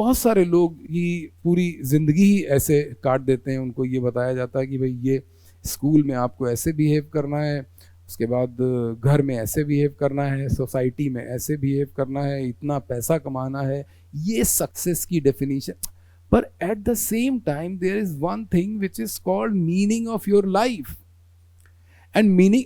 बहुत सारे लोग ये पूरी ज़िंदगी ही ऐसे काट देते हैं, उनको ये बताया जाता है कि भाई ये स्कूल में आपको ऐसे बिहेव करना है, उसके बाद घर में ऐसे बिहेव करना है, सोसाइटी में ऐसे बिहेव करना है, इतना पैसा कमाना है, ये सक्सेस की डेफिनेशन। पर at the same time there is one thing which is called meaning of your life. And meaning,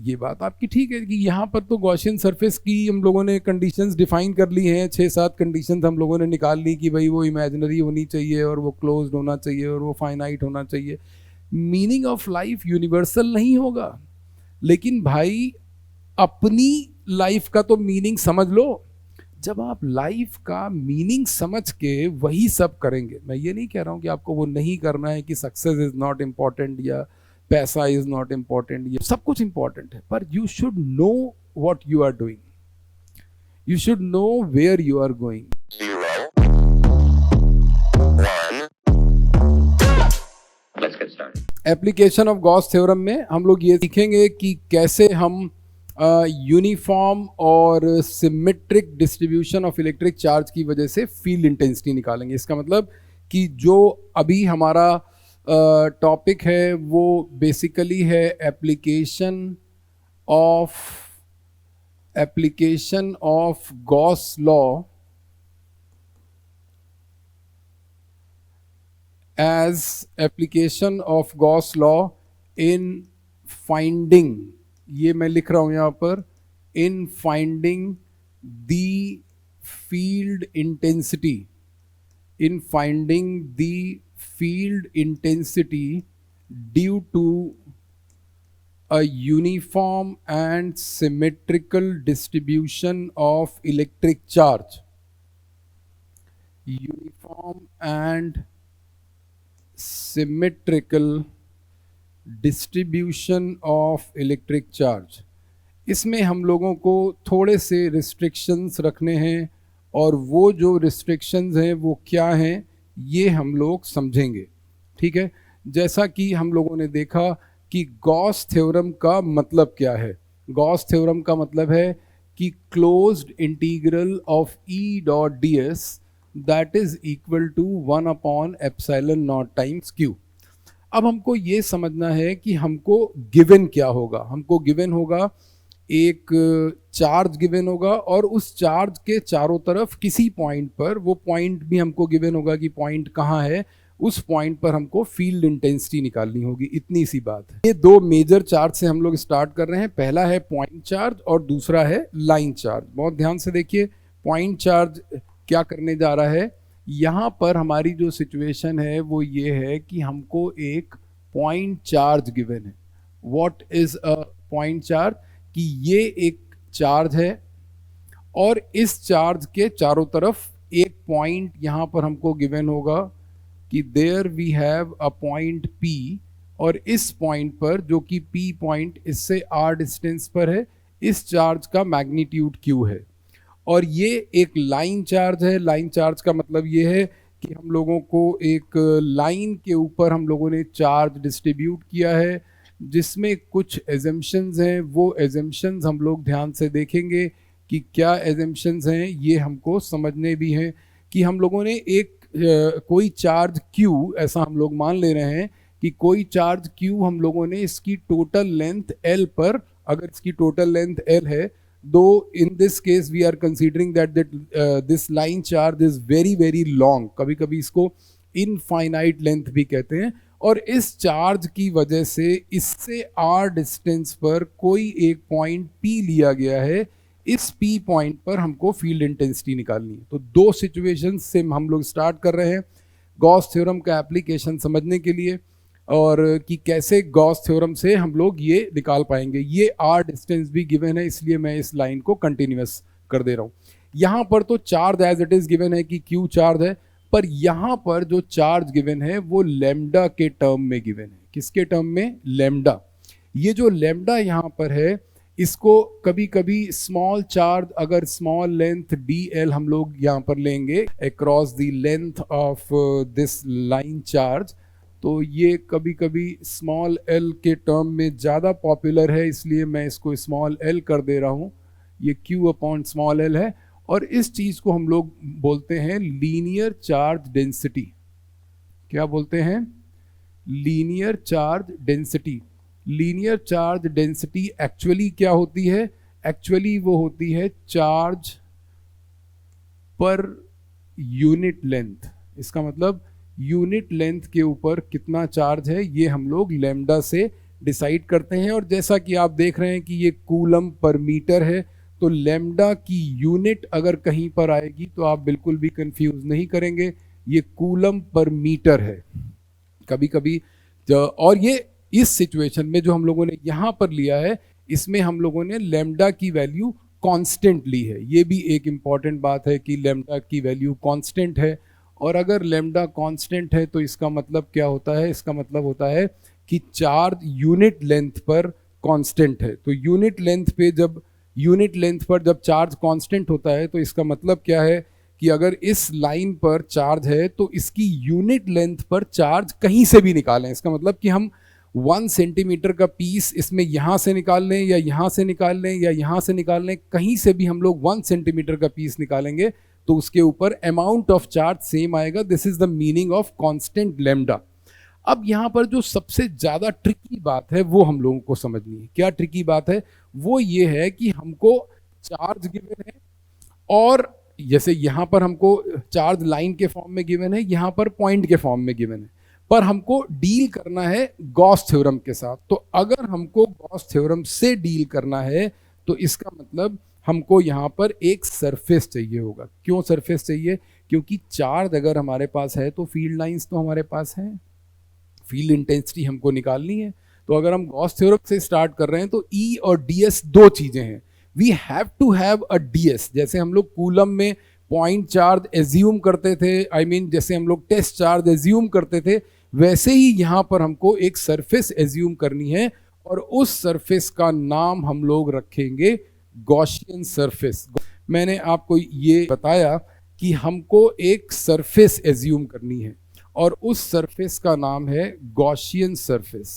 ये बात आपकी ठीक है कि यहाँ पर तो गॉसियन सरफेस की हम लोगों ने कंडीशंस डिफाइन कर ली हैं, 6-7 कंडीशंस हम लोगों ने निकाल ली कि भाई वो इमेजिनरी होनी चाहिए और वो क्लोज्ड होना चाहिए और वो फाइनाइट होना चाहिए। मीनिंग ऑफ लाइफ यूनिवर्सल नहीं होगा, लेकिन भाई अपनी लाइफ का तो मीनिंग समझ लो। जब आप लाइफ का मीनिंग समझ के वही सब करेंगे, मैं ये नहीं कह रहा हूँ कि आपको वो नहीं करना है, कि सक्सेस इज नॉट इम्पॉर्टेंट या पैसा इज नॉट इम्पॉर्टेंट, ये सब कुछ इम्पॉर्टेंट है, पर you should know what you are doing, you should know where you are going. Application of Gauss theorem में हम लोग ये सीखेंगे कि कैसे हम यूनिफॉर्म और symmetric distribution of electric charge की वजह से फील्ड इंटेंसिटी निकालेंगे। इसका मतलब कि जो अभी हमारा टॉपिक है वो बेसिकली है application of Gauss law as application of Gauss law in finding, ये मैं लिख रहा हूं यहां पर, in finding the field intensity, in finding the field intensity due to a uniform and symmetrical distribution of electric charge, uniform and symmetrical distribution of electric charge. इसमें हम लोगों को थोड़े से रिस्ट्रिक्शंस रखने हैं, और वो जो रिस्ट्रिक्शंस हैं वो क्या हैं ये हम लोग समझेंगे। ठीक है, जैसा कि हम लोगों ने देखा कि गॉस थ्योरम का मतलब क्या है। गॉस थ्योरम का मतलब है कि closed integral of E dot d S that is equal to 1 upon epsilon naught times q। अब हमको ये समझना है कि हमको गिवन क्या होगा। हमको गिवन होगा एक चार्ज गिवन होगा, और उस चार्ज के चारों तरफ किसी पॉइंट पर, वो पॉइंट भी हमको गिवन होगा कि पॉइंट कहाँ है, उस पॉइंट पर हमको फील्ड इंटेंसिटी निकालनी होगी। इतनी सी बात है। ये दो मेजर चार्ज से हम लोग स्टार्ट कर रहे हैं। पहला है पॉइंट चार्ज और दूसरा है लाइन चार्ज। बहुत ध्यान से देखिए, पॉइंट चार्ज क्या करने जा रहा है। यहाँ पर हमारी जो सिचुएशन है वो ये है कि हमको एक पॉइंट चार्ज गिवन है। What is a point charge? कि ये एक चार्ज है और इस चार्ज के चारों तरफ एक पॉइंट यहाँ पर हमको गिवन होगा कि there we have a point P, और इस पॉइंट पर जो कि P पॉइंट इससे r डिस्टेंस पर है, इस चार्ज का मैग्नीट्यूड Q है। और ये एक लाइन चार्ज है। लाइन चार्ज का मतलब ये है कि हम लोगों को एक लाइन के ऊपर हम लोगों ने चार्ज डिस्ट्रीब्यूट किया है, जिसमें कुछ एजम्पशंस हैं। वो एजम्पशंस हम लोग ध्यान से देखेंगे कि क्या एजम्पशंस हैं, ये हमको समझने भी हैं। कि हम लोगों ने एक कोई चार्ज Q, ऐसा हम लोग मान ले रहे हैं कि कोई चार्ज Q हम लोगों ने इसकी टोटल लेंथ L पर, अगर इसकी टोटल लेंथ L है, though in this case we are considering that this line charge is very long, कभी कभी इसको इनफाइनाइट लेंथ भी कहते हैं, और इस चार्ज की वजह से इससे r डिस्टेंस पर कोई एक पॉइंट P लिया गया है। इस P पॉइंट पर हमको फील्ड इंटेंसिटी निकालनी है। तो दो सिचुएशन से हम लोग स्टार्ट कर रहे हैं गॉस थ्योरम का एप्लीकेशन समझने के लिए, और कि कैसे गॉस थ्योरम से हम लोग ये निकाल पाएंगे। ये r डिस्टेंस भी गिवन है, इसलिए मैं इस लाइन को कंटिन्यूअस कर दे रहा हूँ। यहाँ पर तो charge as it is given है कि Q चार्ज है, पर यहाँ पर जो चार्ज गिवन है वो लैम्डा के टर्म में गिवन है। किसके टर्म में? लैम्डा। ये जो लैम्डा यहाँ पर है, इसको कभी कभी स्मॉल चार्ज, अगर स्मॉल लेंथ dl हम लोग यहाँ पर लेंगे across the length of this line charge, तो ये कभी कभी स्मॉल l के टर्म में ज़्यादा पॉपुलर है, इसलिए मैं इसको स्मॉल l कर दे रहा हूँ। ये Q अपॉन स्मॉल l है। और इस चीज को हम लोग बोलते हैं लीनियर चार्ज डेंसिटी। क्या बोलते हैं? Linear charge density. Linear charge density actually क्या होती है? एक्चुअली वो होती है चार्ज पर यूनिट लेंथ। इसका मतलब यूनिट लेंथ के ऊपर कितना चार्ज है ये हम लोग लैम्डा से डिसाइड करते हैं। और जैसा कि आप देख रहे हैं कि ये कूलम पर मीटर है, तो लैम्डा की यूनिट अगर कहीं पर आएगी तो आप बिल्कुल भी कंफ्यूज नहीं करेंगे, ये कूलम पर मीटर है। कभी कभी और ये इस सिचुएशन में जो हम लोगों ने यहाँ पर लिया है, इसमें हम लोगों ने लैम्डा की वैल्यू कांस्टेंट ली है। ये भी एक इम्पॉर्टेंट बात है कि लैम्डा की वैल्यू कांस्टेंट है। और अगर लैम्डा कांस्टेंट है तो इसका मतलब क्या होता है? इसका मतलब होता है कि चार्ज यूनिट लेंथ पर कांस्टेंट है। तो यूनिट लेंथ पर जब चार्ज कांस्टेंट होता है तो इसका मतलब क्या है कि अगर इस लाइन पर चार्ज है तो इसकी यूनिट लेंथ पर चार्ज कहीं से भी निकालें। इसका मतलब कि हम 1 सेंटीमीटर का पीस इसमें यहाँ से निकाल लें या यहाँ से निकाल लें या यहाँ से निकाल लें, कहीं से भी हम लोग 1 सेंटीमीटर का पीस निकालेंगे तो उसके ऊपर अमाउंट ऑफ चार्ज सेम आएगा। This is the meaning of constant lambda. अब यहाँ पर जो सबसे ज़्यादा ट्रिकी बात है वो हम लोगों को समझनी है। क्या ट्रिकी बात है? वो ये है कि हमको चार्ज गिवन है और जैसे यहाँ पर हमको चार्ज लाइन के फॉर्म में गिवन है, यहाँ पर पॉइंट के फॉर्म में गिवन है, पर हमको डील करना है गॉस थ्योरम के साथ। तो अगर हमको गॉस थ्योरम से डील करना है तो इसका मतलब हमको यहाँ पर एक सरफेस चाहिए होगा। क्यों सरफेस चाहिए? क्योंकि चार्ज अगर हमारे पास है तो फील्ड लाइंस तो हमारे पास हैं, फील्ड इंटेंसिटी हमको निकालनी है। तो अगर हम गॉस थ्योरम से स्टार्ट कर रहे हैं तो ई और डीएस दो चीजें हैं। We have to have a DS. जैसे हम लोग कूलम में पॉइंट चार्ज एज्यूम करते थे, जैसे हम लोग टेस्ट चार्ज एज्यूम करते थे, वैसे ही यहाँ पर हमको एक सरफेस एज्यूम करनी है और उस सरफेस का नाम हम लोग रखेंगे गॉसियन सरफेस। मैंने आपको ये बताया कि हमको एक सरफेस एज्यूम करनी है और उस सरफेस का नाम है गॉसियन सरफेस।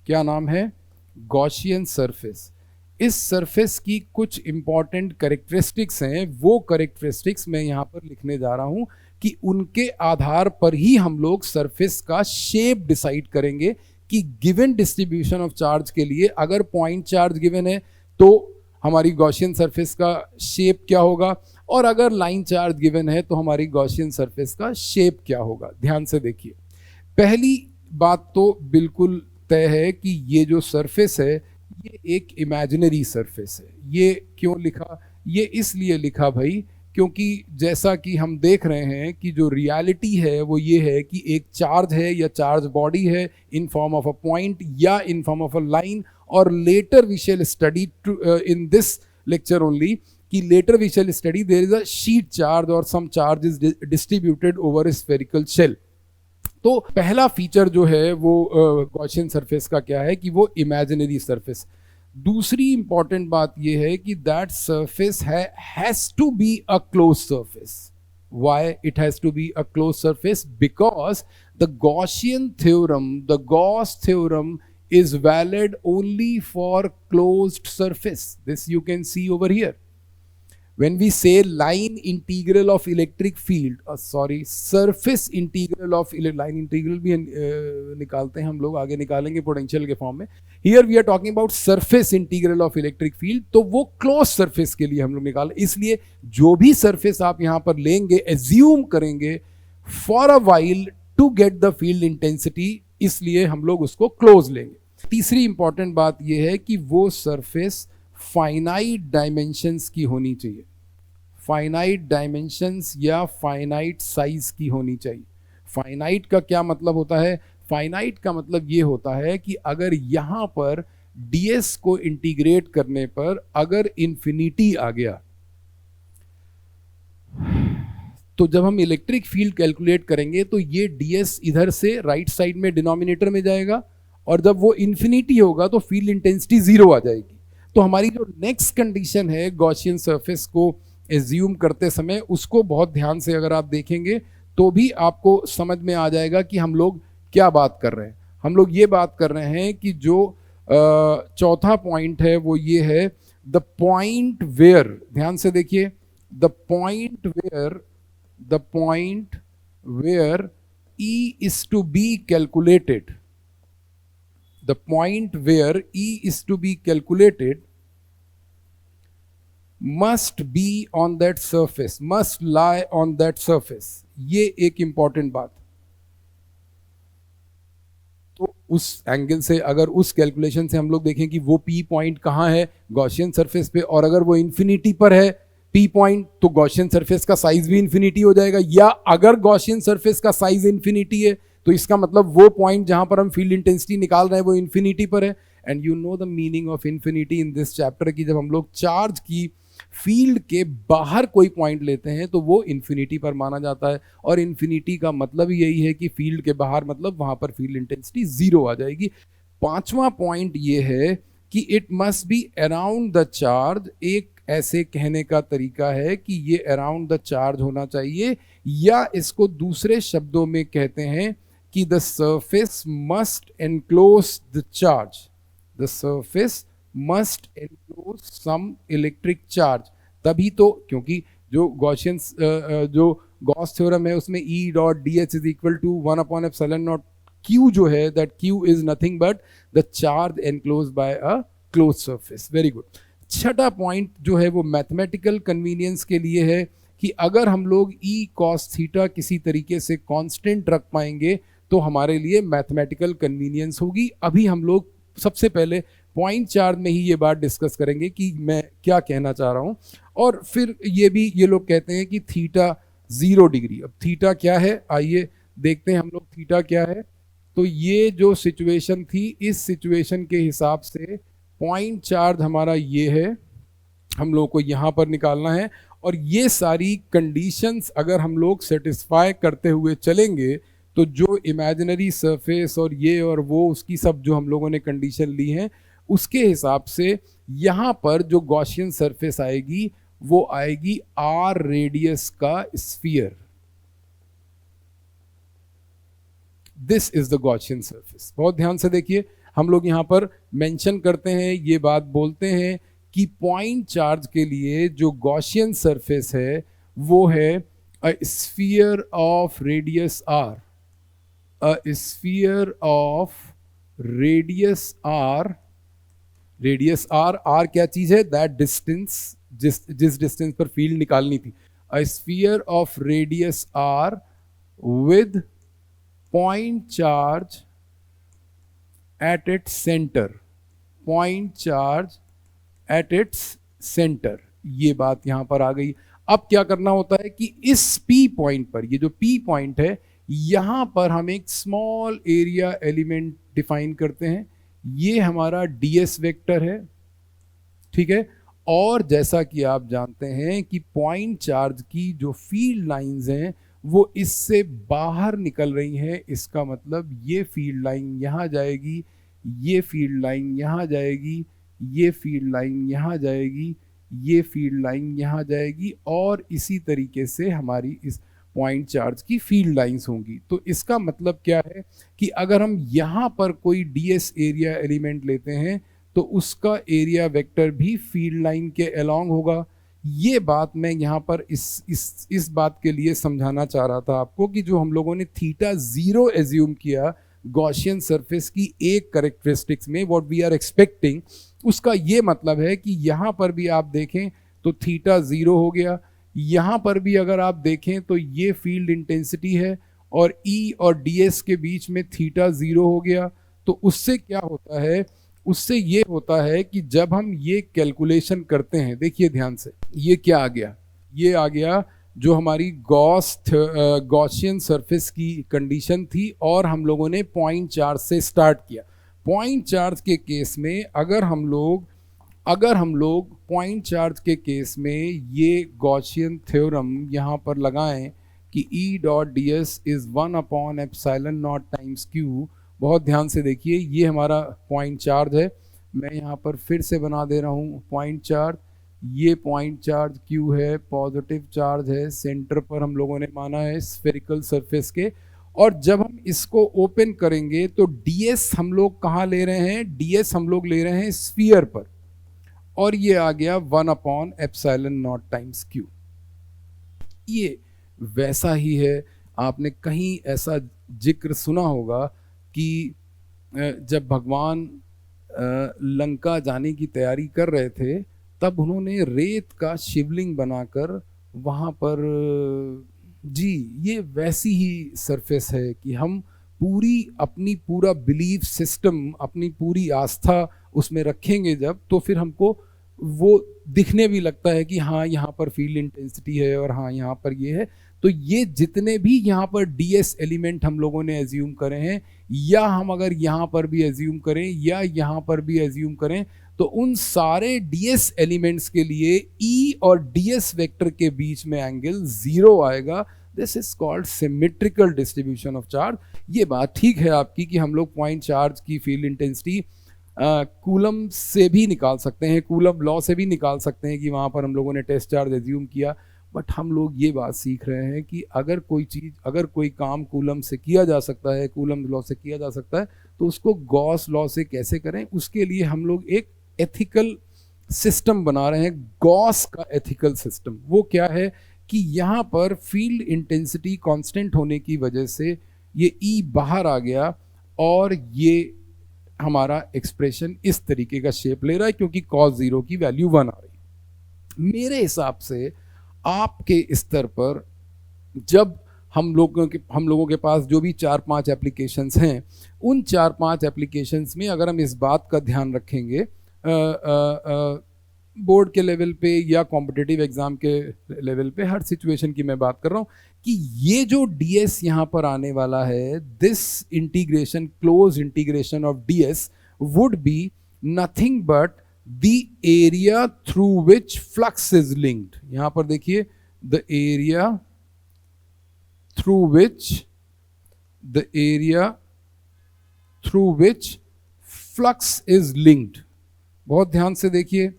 क्या नाम है? Gaussian surface. इस सरफेस की कुछ इंपॉर्टेंट कैरेक्टरिस्टिक्स हैं, वो कैरेक्टरिस्टिक्स मैं यहाँ पर लिखने जा रहा हूँ कि उनके आधार पर ही हम लोग सरफेस का शेप डिसाइड करेंगे कि गिवन डिस्ट्रीब्यूशन ऑफ चार्ज के लिए अगर पॉइंट चार्ज गिवन है तो हमारी गॉसियन सरफेस का शेप क्या होगा, और अगर लाइन चार्ज गिवन है तो हमारी गॉसियन सरफेस का शेप क्या होगा। ध्यान से देखिए, पहली बात तो बिल्कुल तय है कि ये जो सरफेस है ये एक इमेजिनरी सरफेस है। ये क्यों लिखा? ये इसलिए लिखा भाई क्योंकि जैसा कि हम देख रहे हैं कि जो रियलिटी है वो ये है कि एक चार्ज है या चार्ज बॉडी है in form of a point या in form of a line, और later we shall study in this lecture only कि later we shall study there is a sheet charge और some charge is distributed over a spherical shell. तो पहला feature जो है वो Gaussian surface का क्या है कि वो इमेजिनरी सरफेस। दूसरी इंपॉर्टेंट बात ये है कि that surface has to be a close surface. Why it has to be a closed surface? Because the Gaussian theorem, the Gauss theorem is valid only for closed surface. This you can see over here. When we say line integral of electric field, surface integral of line integral भी निकालते हैं हम लोग, आगे निकालेंगे potential के form में। Here we are talking about surface integral of electric field, तो वो क्लोज सरफेस के लिए हम लोग निकाल, इसलिए जो भी सरफेस आप यहाँ पर लेंगे एज्यूम करेंगे for a while to get the field intensity, इसलिए हम लोग उसको क्लोज लेंगे। तीसरी इंपॉर्टेंट बात यह है कि वो सरफेस फाइनाइट डायमेंशंस की होनी चाहिए, फाइनाइट डायमेंशंस या फाइनाइट साइज की होनी चाहिए। फाइनाइट का क्या मतलब होता है? फाइनाइट का मतलब ये होता है कि अगर यहाँ पर ds को इंटीग्रेट करने पर अगर इंफिनिटी आ गया तो जब हम इलेक्ट्रिक फील्ड कैलकुलेट करेंगे तो ये ds इधर से राइट साइड में डिनोमिनेटर में जाएगा, और जब वो इंफिनिटी होगा तो फील्ड इंटेंसिटी जीरो आ जाएगी। तो हमारी जो नेक्स्ट कंडीशन है गॉसियन सरफेस को एज्यूम करते समय, उसको बहुत ध्यान से अगर आप देखेंगे तो भी आपको समझ में आ जाएगा कि हम लोग क्या बात कर रहे हैं। हम लोग ये बात कर रहे हैं कि जो चौथा पॉइंट है वो ये है द पॉइंट वेयर, ध्यान से देखिए, the point where E is to be calculated, the point where E is to be calculated must be on that surface, must lie on that surface. ये एक इंपॉर्टेंट बात। तो उस एंगल से अगर उस कैलकुलेशन से हम लोग देखें कि वो पी पॉइंट कहाँ है, गॉसियन सरफेस पे, और अगर वो इन्फिनिटी पर है पी पॉइंट, तो गॉसियन सरफेस का साइज भी इन्फिनिटी हो जाएगा। या अगर गॉसियन सरफेस का साइज इन्फिनिटी है तो इसका मतलब वो पॉइंट जहां पर हम फील्ड इंटेंसिटी निकाल रहे हैं वो इन्फिनिटी पर है। And you know the meaning of infinity in this chapter, कि जब हम लोग चार्ज की फील्ड के बाहर कोई पॉइंट लेते हैं तो वो इन्फिनिटी पर माना जाता है। और इन्फिनिटी का मतलब यही है कि फील्ड के बाहर मतलब वहां पर फील्ड इंटेंसिटी जीरो आ जाएगी। पांचवा पॉइंट ये है कि it must be around the charge. एक ऐसे कहने का तरीका है कि ये अराउंड द चार्ज होना चाहिए, या इसको दूसरे शब्दों में कहते हैं कि the surface must enclose the charge, the surface must enclose some electric charge. तभी तो, क्योंकि जो गॉसियन जो गॉस थ्योरम है उसमें E dot d h is equal to 1/ε0 Q जो है, that Q is nothing but the charge enclose by a close surface. Very good. छठा पॉइंट जो है वो मैथमेटिकल कन्वीनियंस के लिए है कि अगर हम लोग E cos थीटा किसी तरीके से कांस्टेंट रख पाएंगे तो हमारे लिए मैथमेटिकल कन्वीनियंस होगी। अभी हम लोग सबसे पहले पॉइंट चार्ज में ही ये बात डिस्कस करेंगे कि मैं क्या कहना चाह रहा हूँ। और फिर ये लोग कहते हैं कि थीटा 0 डिग्री। अब थीटा क्या है, आइए देखते हैं हम लोग थीटा क्या है। तो ये जो सिचुएशन थी, इस सिचुएशन के हिसाब से पॉइंट चार्ज हमारा ये है, हम लोग को यहाँ पर निकालना है। और ये सारी कंडीशंस अगर हम लोग सेटिस्फाई करते हुए चलेंगे तो जो इमेजिनरी सरफेस और ये और वो, उसकी सब जो हम लोगों ने कंडीशन ली हैं, उसके हिसाब से यहाँ पर जो गॉसियन सरफेस आएगी वो आएगी R रेडियस का sphere. This is the Gaussian surface. बहुत ध्यान से देखिए, हम लोग यहाँ पर मेंशन करते हैं, ये बात बोलते हैं कि पॉइंट चार्ज के लिए जो गॉसियन सरफेस है वो है a sphere of radius R, a sphere of radius R। Radius R, R क्या चीज है, दैट डिस्टेंस, जिस डिस्टेंस पर फील्ड निकालनी थी। A sphere of radius R with point charge at its centre, point charge at its centre. ये बात यहां पर आ गई। अब क्या करना होता है कि इस P पॉइंट पर, ये जो P पॉइंट है, यहां पर हम एक स्मॉल एरिया एलिमेंट डिफाइन करते हैं। ये हमारा ds वेक्टर है, ठीक है। और जैसा कि आप जानते हैं कि पॉइंट चार्ज की जो फील्ड लाइंस हैं वो इससे बाहर निकल रही हैं। इसका मतलब ये फील्ड लाइन यहाँ जाएगी, ये फील्ड लाइन यहाँ जाएगी, ये फील्ड लाइन यहाँ जाएगी, ये फील्ड लाइन यहाँ जाएगी, और इसी तरीके से हमारी इस पॉइंट चार्ज की फील्ड लाइंस होंगी। तो इसका मतलब क्या है कि अगर हम यहाँ पर कोई ds एरिया एलिमेंट लेते हैं तो उसका एरिया वेक्टर भी फील्ड लाइन के अलोंग होगा। ये बात मैं यहाँ पर इस बात के लिए समझाना चाह रहा था आपको कि जो हम लोगों ने थीटा 0 एज्यूम किया गॉसियन सरफेस की एक करेक्टरिस्टिक्स में, व्हाट वी आर एक्सपेक्टिंग, उसका ये मतलब है कि यहाँ पर भी आप देखें तो थीटा 0 हो गया। यहाँ पर भी अगर आप देखें तो ये फील्ड इंटेंसिटी है और E और ds के बीच में थीटा 0 हो गया। तो उससे क्या होता है, उससे ये होता है कि जब हम ये कैलकुलेशन करते हैं, देखिए ध्यान से, ये क्या आ गया, ये आ गया जो हमारी गॉसियन सरफेस की कंडीशन थी, और हम लोगों ने पॉइंट चार्ज से स्टार्ट किया। पॉइंट चार्ज के केस में अगर हम लोग पॉइंट चार्ज के केस में ये गॉसियन थ्योरम यहाँ पर लगाएं कि E dot d s is 1/ε0 times Q। बहुत ध्यान से देखिए, ये हमारा पॉइंट चार्ज है। मैं यहाँ पर फिर से बना दे रहा हूँ पॉइंट चार्ज। ये पॉइंट चार्ज Q है, पॉजिटिव चार्ज है, सेंटर पर हम लोगों ने माना है स्फेरिकल सरफेस के। और जब हम इसको ओपन करेंगे तो ds हम लोग कहाँ ले रहे हैं, ds हम लोग ले रहे हैं स्फीयर पर, और ये आ गया 1/ε0 टाइम्स Q। ये वैसा ही है। आपने कहीं ऐसा जिक्र सुना होगा कि जब भगवान लंका जाने की तैयारी कर रहे थे, तब उन्होंने रेत का शिवलिंग बनाकर वहाँ पर जी, ये वैसी ही सरफेस है कि हम अपनी पूरा बिलीफ सिस्टम, अपनी पूरी आस्था उसमें रखेंगे जब, तो फिर हमको वो दिखने भी लगता है कि हाँ यहाँ पर फील्ड इंटेंसिटी है और हाँ यहाँ पर ये है। तो ये जितने भी यहाँ पर डीएस एलिमेंट हम लोगों ने एज्यूम करे हैं, या हम अगर यहाँ पर भी एज्यूम करें या यहाँ पर भी एज्यूम करें, तो उन सारे डीएस एलिमेंट्स के लिए ई और डीएस वेक्टर के बीच में एंगल 0 आएगा। This is called symmetrical distribution of charge. ये बात ठीक है आपकी कि हम लोग पॉइंट चार्ज की फील्ड इंटेंसिटी कूलम से भी निकाल सकते हैं, कूलम लॉ से भी निकाल सकते हैं कि वहाँ पर हम लोगों ने टेस्ट चार्ज एज्यूम किया। बट हम लोग ये बात सीख रहे हैं कि अगर कोई काम कूलम से किया जा सकता है, कूलम लॉ से किया जा सकता है, तो उसको गॉस लॉ से कैसे करें। उसके लिए हम लोग एक एथिकल सिस्टम बना रहे हैं, गॉस का एथिकल सिस्टम। वो क्या है कि यहाँ पर फील्ड इंटेंसिटी कांस्टेंट होने की वजह से ये ई बाहर आ गया और ये हमारा एक्सप्रेशन इस तरीके का शेप ले रहा है, क्योंकि cos 0 की वैल्यू 1 आ रही। मेरे हिसाब से आपके स्तर पर जब हम लोगों के पास जो भी 4-5 एप्लीकेशंस हैं, उन 4-5 एप्लीकेशंस में अगर हम इस बात का ध्यान रखेंगे बोर्ड के लेवल पे या कॉम्पिटिटिव एग्जाम के लेवल पे, हर सिचुएशन की मैं बात कर रहा हूँ कि ये जो डीएस यहाँ पर आने वाला है, this integration, close integration of DS would be nothing but the area through which flux is linked. यहाँ पर देखिए, the area through which flux is linked. बहुत ध्यान से देखिए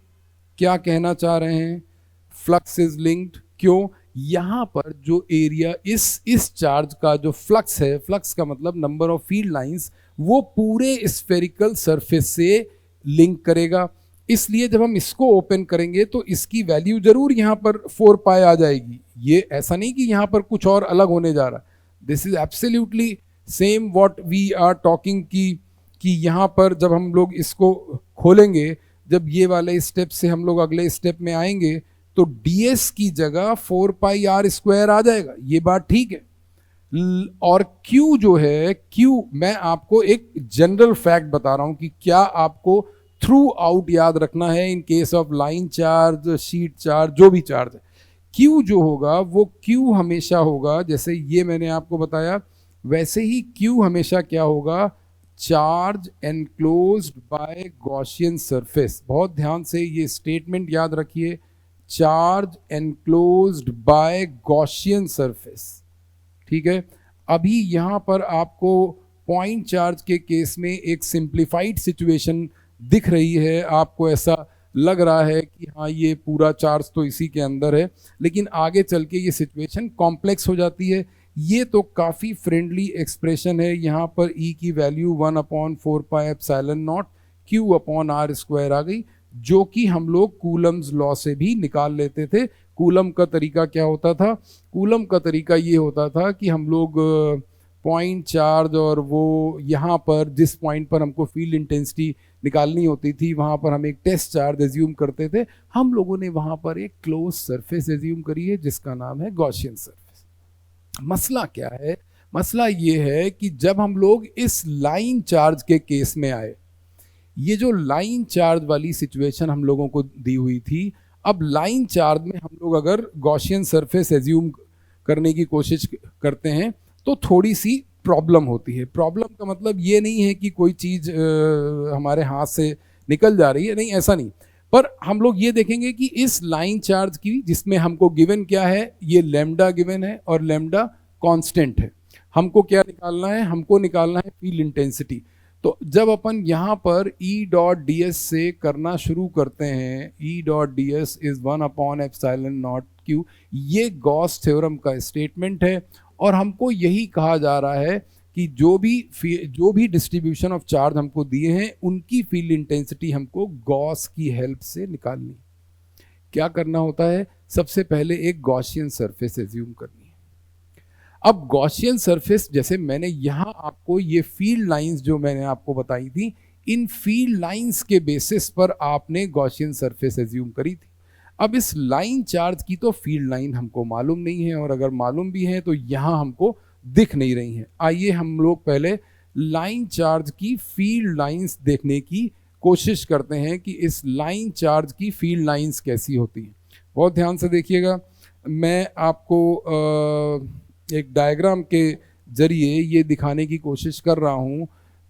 क्या कहना चाह रहे हैं, फ्लक्स इज लिंक्ड। क्यों? यहां पर जो एरिया इस चार्ज का जो फ्लक्स है, फ्लक्स का मतलब नंबर ऑफ फील्ड लाइंस, वो पूरे स्फेरिकल सरफेस से लिंक करेगा। इसलिए जब हम इसको ओपन करेंगे तो इसकी वैल्यू जरूर यहां पर 4 पाई आ जाएगी। ये ऐसा नहीं कि यहां पर कुछ और अलग होने जा रहा। This is absolutely same what we are talking कि यहां पर जब हम लोग इसको खोलेंगे, जब ये वाले स्टेप से हम लोग अगले स्टेप में आएंगे, तो ds की जगह 4 पाई r स्क्वायर आ जाएगा। ये बात ठीक है। और q जो है, q मैं आपको एक जनरल फैक्ट बता रहा हूं कि क्या आपको थ्रू आउट याद रखना है in case of line charge, sheet charge, जो भी चार्ज है। q जो होगा वो q हमेशा होगा, जैसे ये मैंने आपको बताया, वैसे ही q हमेशा क्या होगा, charge enclosed bye Gaussian surface. बहुत ध्यान से ये स्टेटमेंट याद रखिए, charge enclosed bye Gaussian surface. ठीक है। अभी यहाँ पर आपको पॉइंट चार्ज के केस में एक सिंप्लीफाइड सिचुएशन दिख रही है, आपको ऐसा लग रहा है कि हाँ ये पूरा चार्ज तो इसी के अंदर है, लेकिन आगे चल के ये सिचुएशन कॉम्प्लेक्स हो जाती है। ये तो काफ़ी फ्रेंडली एक्सप्रेशन है, यहाँ पर E की value 1/4 pi epsilon naught Q/r square आ गई, जो कि हम लोग कूलम्स लॉ से भी निकाल लेते थे। कूलम का तरीका क्या होता था? कूलम का तरीका ये होता था कि हम लोग पॉइंट चार्ज और वो यहाँ पर जिस पॉइंट पर हमको फील्ड इंटेंसिटी निकालनी होती थी, वहाँ पर हम एक टेस्ट चार्ज एज्यूम करते थे। हम लोगों ने वहाँ पर एक क्लोज सरफेस एज्यूम करी है जिसका नाम है गॉसियन सरफेस। मसला क्या है? मसला ये है कि जब हम लोग इस लाइन चार्ज के केस में आए, ये जो लाइन चार्ज वाली सिचुएशन हम लोगों को दी हुई थी, अब लाइन चार्ज में हम लोग अगर गॉसियन सरफेस एज्यूम करने की कोशिश करते हैं तो थोड़ी सी प्रॉब्लम होती है। प्रॉब्लम का मतलब ये नहीं है कि कोई चीज़ हमारे हाथ से निकल जा रही है, नहीं, ऐसा नहीं। पर हम लोग ये देखेंगे कि इस लाइन चार्ज की, जिसमें हमको गिवन क्या है, ये लैम्डा गिवन है और लैम्डा कांस्टेंट है। हमको क्या निकालना है? हमको निकालना है फील्ड इंटेंसिटी। तो जब अपन यहाँ पर E.ds से करना शुरू करते हैं, E.ds इज 1/ε0 Q, ये गॉस थ्योरम का स्टेटमेंट है और हमको यही कहा जा रहा है कि जो भी डिस्ट्रीब्यूशन ऑफ चार्ज हमको दिए हैं, उनकी फील्ड इंटेंसिटी हमको गॉस की हेल्प से निकालनी। क्या करना होता है? सबसे पहले एक गॉसियन सरफेस एज्यूम करनी है। अब गॉसियन सरफेस, जैसे मैंने यहाँ आपको ये फील्ड लाइंस जो मैंने आपको बताई थी, इन फील्ड लाइंस के बेसिस पर आपने गॉसियन सरफेस एज्यूम करी थी। अब इस लाइन चार्ज की तो फील्ड लाइन हमको मालूम नहीं है, और अगर मालूम भी है तो यहाँ हमको दिख नहीं रही हैं। आइए हम लोग पहले लाइन चार्ज की फील्ड लाइंस देखने की कोशिश करते हैं कि इस लाइन चार्ज की फील्ड लाइंस कैसी होती हैं। बहुत ध्यान से देखिएगा, मैं आपको एक डायग्राम के जरिए ये दिखाने की कोशिश कर रहा हूँ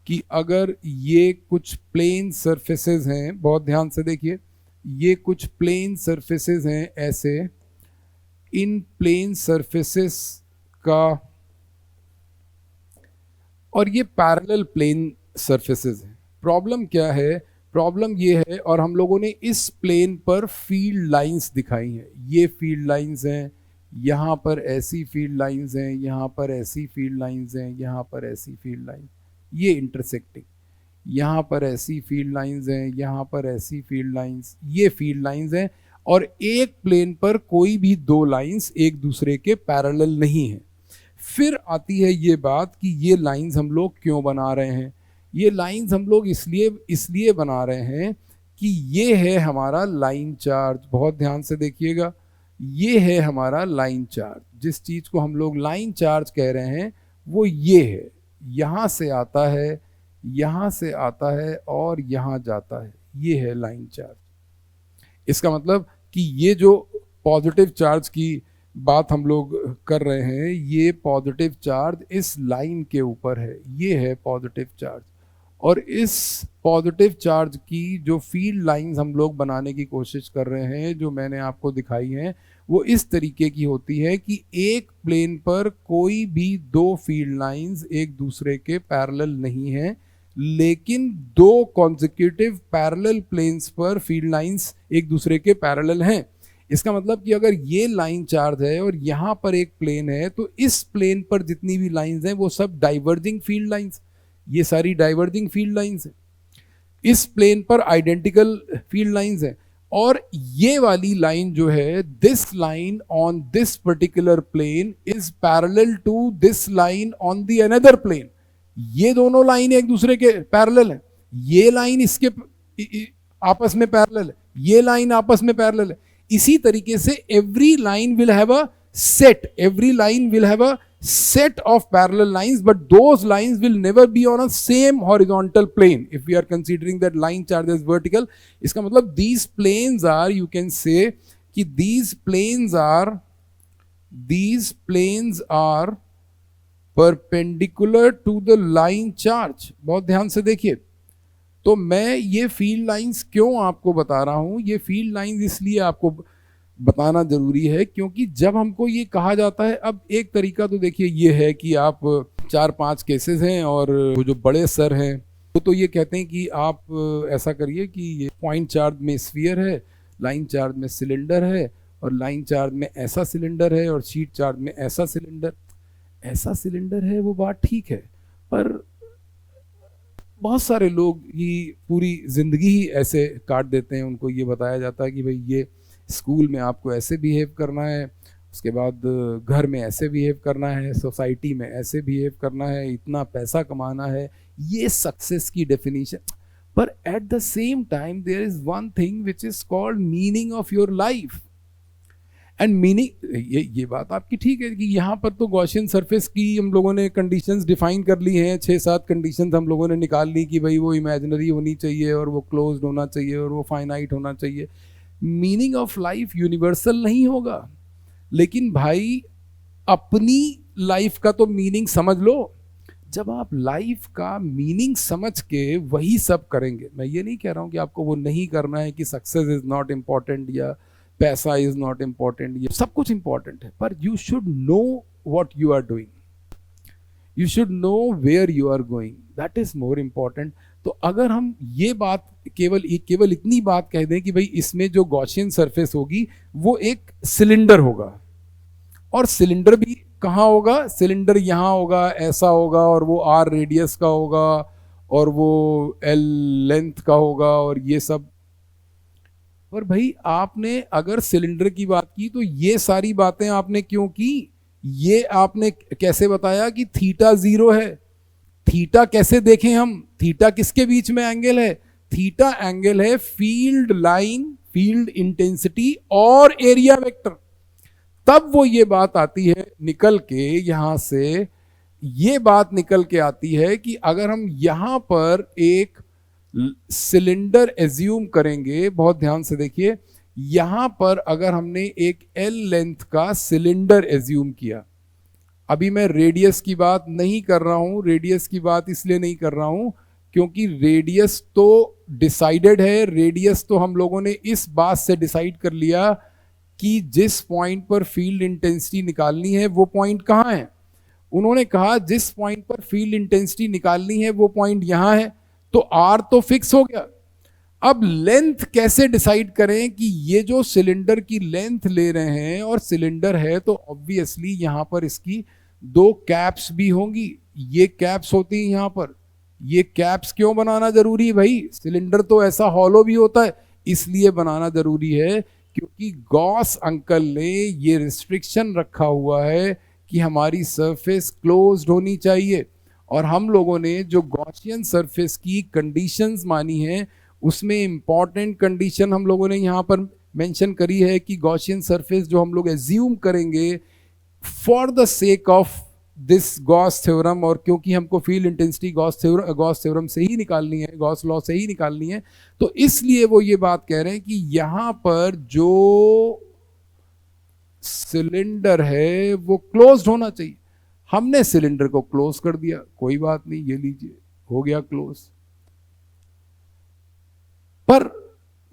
कि अगर ये कुछ प्लेन सरफेसेस हैं, बहुत ध्यान से देखिए, ये कुछ प्लेन सरफेसेस हैं ऐसे, इन प्लेन सरफेसेस का, और ये पैरेलल प्लेन सरफेसेस हैं। प्रॉब्लम क्या है? प्रॉब्लम ये है, और हम लोगों ने इस प्लेन पर फील्ड लाइंस दिखाई हैं। ये फील्ड लाइंस हैं, यहाँ पर ऐसी फील्ड लाइंस हैं, यहाँ पर ऐसी फील्ड लाइंस हैं, यहाँ पर ऐसी फील्ड लाइन, ये इंटरसेक्टिंग, यहाँ पर ऐसी फील्ड लाइंस हैं, यहाँ पर ऐसी फील्ड लाइंस, ये फील्ड लाइंस हैं। और एक प्लेन पर कोई भी दो लाइंस एक दूसरे के पैरेलल नहीं है। फिर आती है ये बात कि ये लाइंस हम लोग क्यों बना रहे हैं। ये लाइंस हम लोग इसलिए बना रहे हैं कि ये है हमारा लाइन चार्ज। बहुत ध्यान से देखिएगा, ये है हमारा लाइन चार्ज। जिस चीज़ को हम लोग लाइन चार्ज कह रहे हैं वो ये है, यहाँ से आता है, यहाँ से आता है और यहाँ जाता है, ये है लाइन चार्ज। इसका मतलब कि ये जो पॉजिटिव चार्ज की बात हम लोग कर रहे हैं, ये पॉजिटिव चार्ज इस लाइन के ऊपर है, ये है पॉजिटिव चार्ज। और इस पॉजिटिव चार्ज की जो फील्ड लाइंस हम लोग बनाने की कोशिश कर रहे हैं, जो मैंने आपको दिखाई हैं, वो इस तरीके की होती है कि एक प्लेन पर कोई भी दो फील्ड लाइंस एक दूसरे के पैरेलल नहीं हैं, लेकिन दो कॉन्सेक्यूटिव पैरेलल प्लेन्स पर फील्ड लाइंस एक दूसरे के पैरेलल हैं। इसका मतलब कि अगर ये लाइन चार्ज है और यहाँ पर एक प्लेन है, तो इस प्लेन पर जितनी भी लाइंस हैं वो सब डाइवर्जिंग फील्ड लाइंस, ये सारी डाइवर्जिंग फील्ड लाइंस हैं। इस प्लेन पर आइडेंटिकल फील्ड लाइंस हैं, और ये वाली लाइन जो है, this line on this particular plane is parallel to this line on the another plane. ये दोनों लाइन एक दूसरे के पैरेलल हैं। ये लाइन इसके आपस में पैरेलल है, ये लाइन आपस में पैरेलल है। इसी तरीके से every line will have a set, every line will have a set of parallel lines, but those lines will never be on a same horizontal plane if we are considering that line charge as vertical. इसका मतलब these planes are, you can say कि these planes are perpendicular to the line charge। बहुत ध्यान से देखिए, तो मैं ये फील्ड लाइंस क्यों आपको बता रहा हूँ, ये फील्ड लाइंस इसलिए आपको बताना जरूरी है क्योंकि जब हमको ये कहा जाता है, अब एक तरीका तो देखिए ये है कि आप 4-5 केसेस हैं और वो जो बड़े सर हैं वो तो ये कहते हैं कि आप ऐसा करिए कि ये पॉइंट चार्ज में स्फीयर है, लाइन चार्ज में सिलेंडर है, और लाइन चार्ज में ऐसा सिलेंडर है और शीट चार्ज में ऐसा सिलेंडर है। वो बात ठीक है, पर बहुत सारे लोग ही पूरी ज़िंदगी ही ऐसे काट देते हैं। उनको ये बताया जाता है कि भाई ये स्कूल में आपको ऐसे बिहेव करना है, उसके बाद घर में ऐसे बिहेव करना है, सोसाइटी में ऐसे बिहेव करना है, इतना पैसा कमाना है, ये सक्सेस की डेफिनेशन। पर at the same time there is one thing which is called meaning of your life and meaning. ये बात आपकी ठीक है कि यहाँ पर तो गॉसियन सरफेस की हम लोगों ने कंडीशंस डिफाइन कर ली हैं, 6-7 कंडीशंस हम लोगों ने निकाल ली कि भाई वो इमेजिनरी होनी चाहिए और वो क्लोज्ड होना चाहिए और वो फाइनाइट होना चाहिए। मीनिंग ऑफ लाइफ यूनिवर्सल नहीं होगा, लेकिन भाई अपनी लाइफ का तो मीनिंग समझ लो। जब आप लाइफ का मीनिंग समझ के वही सब करेंगे, मैं ये नहीं कह रहा हूँ कि आपको वो नहीं करना है कि सक्सेस इज नॉट इम्पॉर्टेंट या पैसा इज नॉट इम्पॉर्टेंट, ये सब कुछ इम्पॉर्टेंट है, पर you should know what you are doing, you should know where you are going, that is more important. तो अगर हम ये बात केवल इतनी बात कह दें कि भाई इसमें जो गॉसियन सरफेस होगी वो एक सिलेंडर होगा, और सिलेंडर भी कहाँ होगा, सिलेंडर यहाँ होगा, ऐसा होगा, और वो आर रेडियस का होगा और वो एल लेंथ का होगा और ये सब, पर भाई आपने अगर सिलेंडर की बात की तो ये सारी बातें आपने क्यों की? ये आपने कैसे बताया कि थीटा 0 है? थीटा कैसे देखें हम? थीटा किसके बीच में एंगल है? थीटा एंगल है फील्ड लाइन, फील्ड इंटेंसिटी और एरिया वेक्टर। तब वो ये बात आती है निकल के, यहां से ये बात निकल के आती है कि अगर हम यहां पर एक सिलेंडर एज्यूम करेंगे, बहुत ध्यान से देखिए, यहां पर अगर हमने एक एल लेंथ का सिलेंडर एज्यूम किया, अभी मैं रेडियस की बात नहीं कर रहा हूं, रेडियस की बात इसलिए नहीं कर रहा हूं क्योंकि रेडियस तो डिसाइडेड है, रेडियस तो हम लोगों ने इस बात से डिसाइड कर लिया कि जिस पॉइंट पर फील्ड इंटेंसिटी निकालनी है वो पॉइंट कहां है। उन्होंने कहा जिस पॉइंट पर फील्ड इंटेंसिटी निकालनी है वो पॉइंट यहां है, तो आर तो फिक्स हो गया। अब लेंथ कैसे डिसाइड करें कि ये जो सिलेंडर की लेंथ ले रहे हैं, और सिलेंडर है तो ऑब्वियसली यहां पर इसकी दो कैप्स भी होंगी, ये कैप्स होती हैं यहां पर। ये कैप्स क्यों बनाना जरूरी है भाई? सिलेंडर तो ऐसा हॉलो भी होता है, इसलिए बनाना जरूरी है क्योंकि गॉस अंकल ने ये रिस्ट्रिक्शन रखा हुआ है कि हमारी सरफेस क्लोज्ड होनी चाहिए, और हम लोगों ने जो गॉसियन सरफेस की कंडीशंस मानी हैं उसमें इंपॉर्टेंट कंडीशन हम लोगों ने यहाँ पर मेंशन करी है कि गॉसियन सरफेस जो हम लोग एज्यूम करेंगे for the sake of this Gauss theorem, और क्योंकि हमको फील्ड इंटेंसिटी गॉस थ्योरम से ही निकालनी है, गॉस लॉ से ही निकालनी है, तो इसलिए वो ये बात कह रहे हैं कि यहां पर जो सिलेंडर है वो क्लोज्ड होना चाहिए। हमने सिलेंडर को क्लोज कर दिया, कोई बात नहीं, ये लीजिए हो गया क्लोज। पर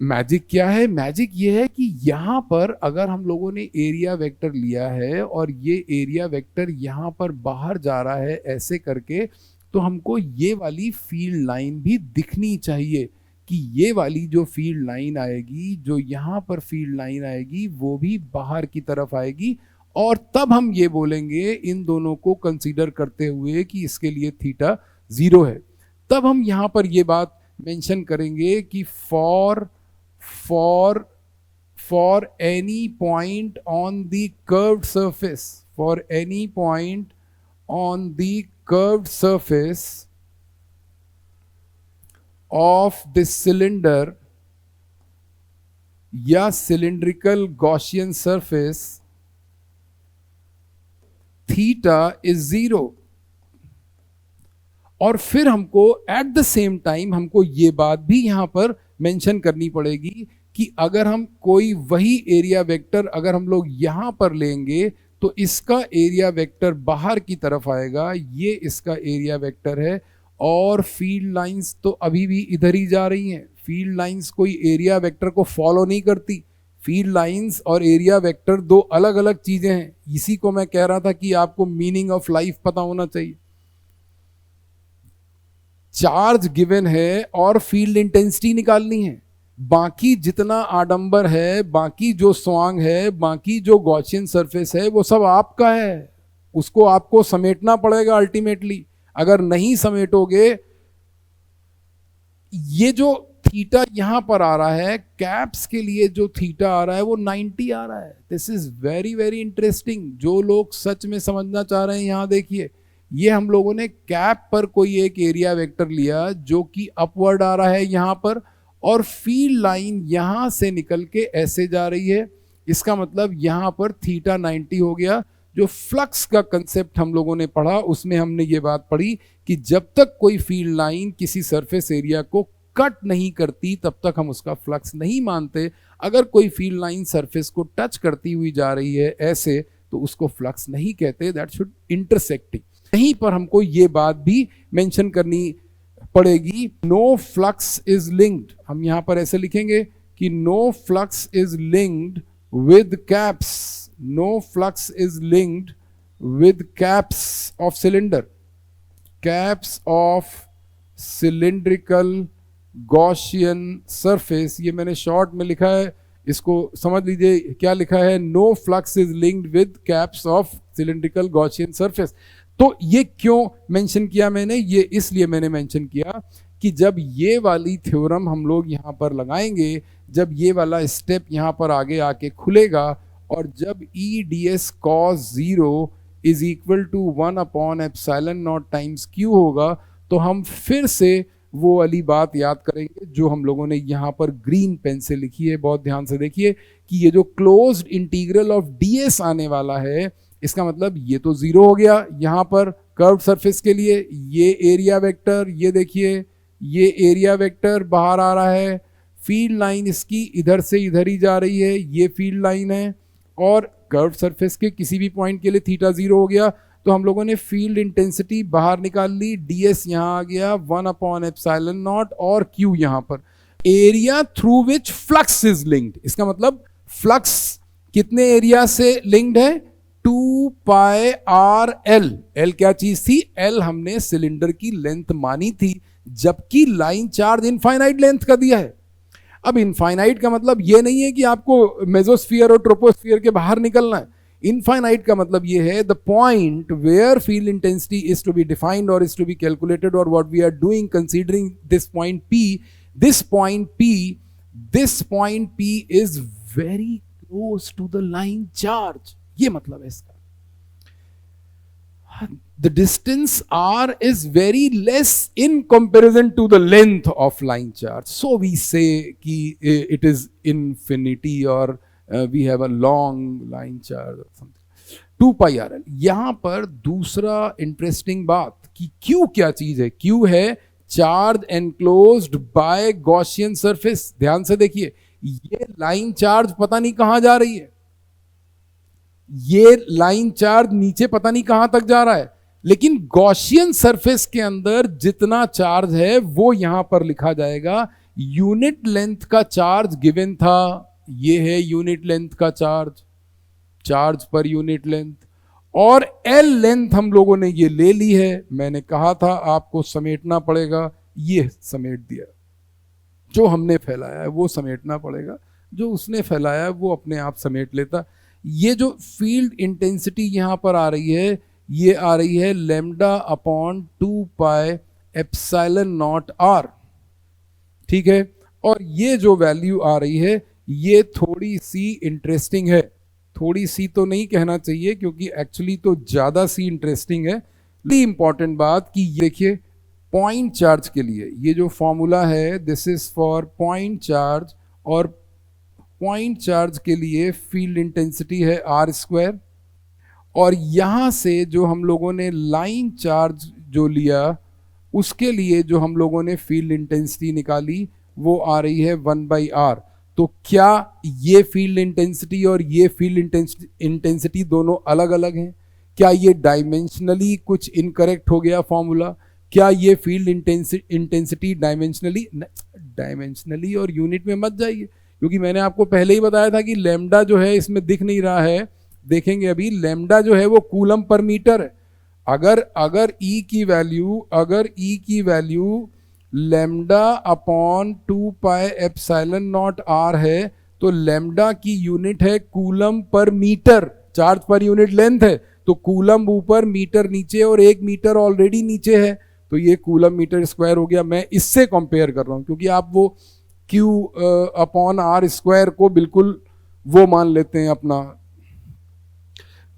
मैजिक क्या है? मैजिक ये है कि यहां पर अगर हम लोगों ने एरिया वेक्टर लिया है और ये एरिया वेक्टर यहां पर बाहर जा रहा है ऐसे करके, तो हमको ये वाली फील्ड लाइन भी दिखनी चाहिए कि ये वाली जो फील्ड लाइन आएगी, जो यहां पर फील्ड लाइन आएगी, वो भी बाहर की तरफ आएगी, और तब हम ये बोलेंगे इन दोनों को कंसीडर करते हुए कि इसके लिए थीटा 0 है। तब हम यहां पर ये बात मेंशन करेंगे कि for any point on the curved surface, for any point on the curved surface of this cylinder या cylindrical Gaussian surface, theta is 0। और फिर हमको एट द सेम टाइम हमको ये बात भी यहां पर मेंशन करनी पड़ेगी कि अगर हम कोई वही एरिया वेक्टर अगर हम लोग यहां पर लेंगे तो इसका एरिया वेक्टर बाहर की तरफ आएगा, ये इसका एरिया वेक्टर है, और फील्ड लाइंस तो अभी भी इधर ही जा रही हैं। फील्ड लाइंस कोई एरिया वेक्टर को फॉलो नहीं करती। फील्ड लाइंस और एरिया वेक्टर दो अलग अलग चीजें हैं। इसी को मैं कह रहा था कि आपको मीनिंग ऑफ लाइफ पता होना चाहिए। चार्ज गिवन है और फील्ड इंटेंसिटी निकालनी है, बाकी जितना आडंबर है, बाकी जो स्वांग है, बाकी जो गॉसियन सरफेस है, वो सब आपका है, उसको आपको समेटना पड़ेगा अल्टीमेटली। अगर नहीं समेटोगे, ये जो थीटा यहां पर आ रहा है, कैप्स के लिए जो थीटा आ रहा है वो 90 आ रहा है। This is very very interesting. जो लोग सच में समझना चाह रहे हैं, यहां देखिए, ये हम लोगों ने कैप पर कोई एक एरिया वेक्टर लिया जो कि अपवर्ड आ रहा है यहां पर, और फील्ड लाइन यहां से निकल के ऐसे जा रही है। इसका मतलब यहां पर थीटा 90 हो गया। जो फ्लक्स का कंसेप्ट हम लोगों ने पढ़ा उसमें हमने ये बात पढ़ी कि जब तक कोई फील्ड लाइन किसी सरफेस एरिया को कट नहीं करती तब तक हम उसका फ्लक्स नहीं मानते। अगर कोई फील्ड लाइन सरफेस को टच करती हुई जा रही है ऐसे, तो उसको फ्लक्स नहीं कहते, दैट शुड इंटरसेक्टिंग। यहीं पर हमको ये बात भी मेंशन करनी पड़ेगी, नो फ्लक्स इज लिंक्ड। हम यहां पर ऐसे लिखेंगे कि no flux is linked with caps, no flux is linked with caps of cylinder, caps of cylindrical Gaussian surface. ये मैंने शॉर्ट में लिखा है, इसको समझ लीजिए क्या लिखा है, no flux is linked with caps of cylindrical Gaussian surface. तो ये क्यों मेंशन किया मैंने? ये इसलिए मैंने मेंशन किया कि जब ये वाली थ्योरम हम लोग यहाँ पर लगाएंगे, जब ये वाला स्टेप यहाँ पर आगे आके खुलेगा, और जब E d s cos 0 is equal to 1/ε0 times Q होगा, तो हम फिर से वो वाली बात याद करेंगे जो हम लोगों ने यहाँ पर ग्रीन पेन से लिखी है। बहुत ध्यान से देखिए कि ये जो क्लोज्ड इंटीग्रल ऑफ ds आने वाला है, इसका मतलब ये तो 0 हो गया यहाँ पर कर्व सरफेस के लिए। ये एरिया वेक्टर, ये देखिए ये एरिया वेक्टर बाहर आ रहा है, फील्ड लाइन इसकी इधर से इधर ही जा रही है, ये फील्ड लाइन है, और कर्व सरफेस के किसी भी पॉइंट के लिए थीटा 0 हो गया। तो हम लोगों ने फील्ड इंटेंसिटी बाहर निकाल ली, ds यहाँ आ गया 1/ε0 और q यहाँ पर। Area through which flux is linked, इसका मतलब फ्लक्स कितने एरिया से लिंक्ड है, 2πrl। l क्या चीज थी, l हमने सिलेंडर की लेंथ मानी थी, जबकि लाइन चार्ज इनफाइनाइट लेंथ का दिया है। अब इनफाइनाइट का मतलब ये नहीं है कि आपको मेसोस्फीयर और ट्रोपोस्फीयर के बाहर निकलना है। इनफाइनाइट का मतलब ये है the point where field intensity is to be defined और इज टू बी कैलकुलेटेड, और what we are doing considering this point P, this point P is very close to the line charge. ये मतलब है इसका, the distance r is very less in comparison to the length of line charge, so we say कि it is infinity or we have a long line charge or something, 2πrl। यहाँ पर दूसरा interesting बात कि Q क्या चीज है, Q है charge enclosed bye Gaussian surface. ध्यान से देखिए, ये लाइन चार्ज पता नहीं कहां जा रही है, ये लाइन चार्ज नीचे पता नहीं कहां तक जा रहा है, लेकिन गॉसियन सरफेस के अंदर जितना चार्ज है वो यहां पर लिखा जाएगा। यूनिट लेंथ का चार्ज गिवन था, ये है यूनिट लेंथ का charge, charge per unit length, और एल लेंथ हम लोगों ने ये ले ली है। मैंने कहा था आपको समेटना पड़ेगा, ये समेट दिया। जो हमने फैलाया है वो समेटना पड़ेगा, जो उसने फैलाया है वो अपने आप समेट लेता। ये जो फील्ड इंटेंसिटी यहां पर आ रही है, ये आ रही है λ/2πε0r, ठीक है। और ये जो वैल्यू आ रही है ये थोड़ी सी इंटरेस्टिंग है, थोड़ी सी तो नहीं कहना चाहिए क्योंकि एक्चुअली तो ज्यादा सी इंटरेस्टिंग है। इंपॉर्टेंट बात कि देखिए पॉइंट चार्ज के लिए ये जो फॉर्मूला है, this is for point charge, और पॉइंट चार्ज के लिए फील्ड इंटेंसिटी है r², और यहां से जो हम लोगों ने लाइन चार्ज जो लिया उसके लिए जो हम लोगों ने फील्ड इंटेंसिटी निकाली वो आ रही है 1/r। तो क्या ये फील्ड इंटेंसिटी और ये फील्ड इंटेंसिटी दोनों अलग अलग हैं? क्या ये डायमेंशनली कुछ इनकरेक्ट हो गया फॉर्मूला? क्या ये फील्ड इंटेंसिटी डायमेंशनली और यूनिट में मत जाइए, क्योंकि मैंने आपको पहले ही बताया था कि लैम्डा जो है इसमें दिख नहीं रहा है, देखेंगे अभी। लैम्डा जो है वो कूलम पर मीटर है। अगर E की वैल्यू λ/2πε0r है तो लैम्डा की यूनिट है coulomb per metre, charge per unit length है, तो कूलम ऊपर मीटर नीचे, और 1 मीटर ऑलरेडी नीचे है, तो ये कूलम मीटर स्क्वायर हो गया। मैं इससे कंपेयर कर रहा हूं क्योंकि आप वो Q/r² को बिल्कुल वो मान लेते हैं अपना,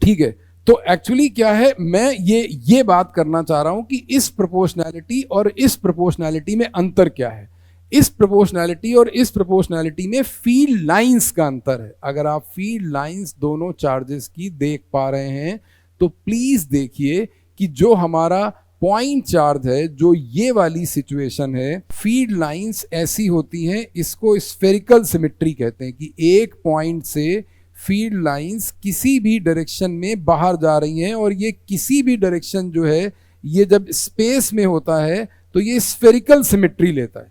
ठीक है। तो एक्चुअली क्या है, मैं ये बात करना चाह रहा हूं कि इस प्रोपोर्शनैलिटी और इस प्रोपोर्शनैलिटी में अंतर क्या है। इस प्रोपोर्शनैलिटी और इस प्रोपोर्शनैलिटी में फील्ड लाइंस का अंतर है। अगर आप फील्ड लाइंस दोनों चार्जेस की देख पा रहे हैं तो प्लीज देखिए कि जो हमारा पॉइंट चार्ज है, जो ये वाली सिचुएशन है, फील्ड लाइंस ऐसी होती हैं, इसको स्फेरिकल सिमेट्री कहते हैं कि एक पॉइंट से फील्ड लाइंस किसी भी डायरेक्शन में बाहर जा रही हैं, और ये किसी भी डायरेक्शन जो है ये जब स्पेस में होता है तो ये स्फेरिकल सिमेट्री लेता है।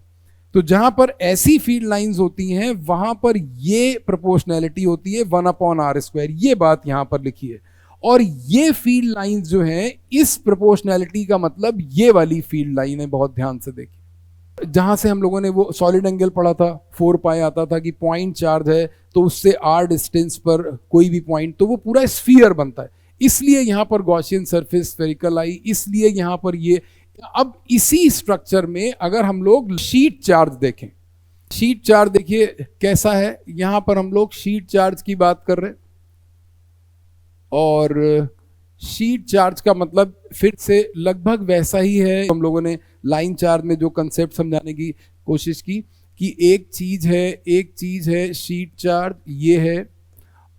तो जहां पर ऐसी फील्ड लाइंस होती हैं वहां पर ये प्रोपोर्शनैलिटी होती है 1/r²। ये बात यहां पर लिखी है। और ये फील्ड लाइंस जो हैं, इस प्रोपोर्शनैलिटी का मतलब ये वाली फील्ड लाइन है। बहुत ध्यान से देखिए, जहां से हम लोगों ने वो सॉलिड एंगल पढ़ा था, 4π आता था कि पॉइंट चार्ज है तो उससे r डिस्टेंस पर कोई भी पॉइंट, तो वो पूरा स्फीयर बनता है। इसलिए यहां पर गॉसियन सरफेस स्फेरिकल आई, इसलिए यहां पर ये अब इसी स्ट्रक्चर में अगर हम लोग शीट चार्ज देखें, शीट चार्ज देखिए कैसा है। यहां पर हम लोग शीट चार्ज की बात कर रहे हैं, और शीट चार्ज का मतलब फिर से लगभग वैसा ही है। हम लोगों ने लाइन चार्ज में जो कंसेप्ट समझाने की कोशिश की कि एक चीज है शीट चार्ज, ये है,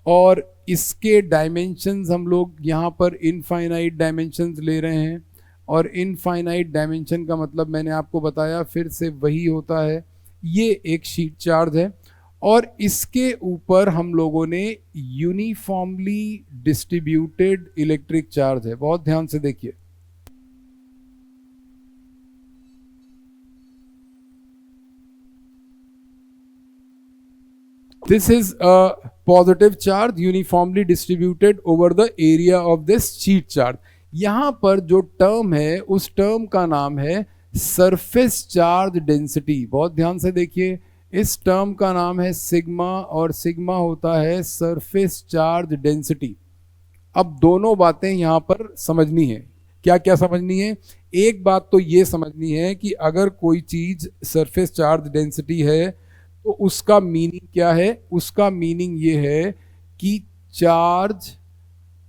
और इसके डायमेंशंस हम लोग यहाँ पर इनफाइनाइट डायमेंशंस ले रहे हैं। और इनफाइनाइट डायमेंशन का मतलब मैंने आपको बताया फिर से वही होता है, ये एक शीट चार्ज है। और इसके ऊपर हम लोगों ने यूनिफॉर्मली डिस्ट्रीब्यूटेड इलेक्ट्रिक चार्ज है। बहुत ध्यान से देखिए, this is a positive charge uniformly distributed over the area of this sheet charge। यहां पर जो टर्म है उस टर्म का नाम है सरफेस चार्ज डेंसिटी। बहुत ध्यान से देखिए, इस टर्म का नाम है सिग्मा, और सिग्मा होता है सरफेस चार्ज डेंसिटी। अब दोनों बातें यहां पर समझनी है। क्या क्या समझनी है? एक बात तो ये समझनी है कि अगर कोई चीज सरफेस चार्ज डेंसिटी है तो उसका मीनिंग क्या है। उसका मीनिंग ये है कि चार्ज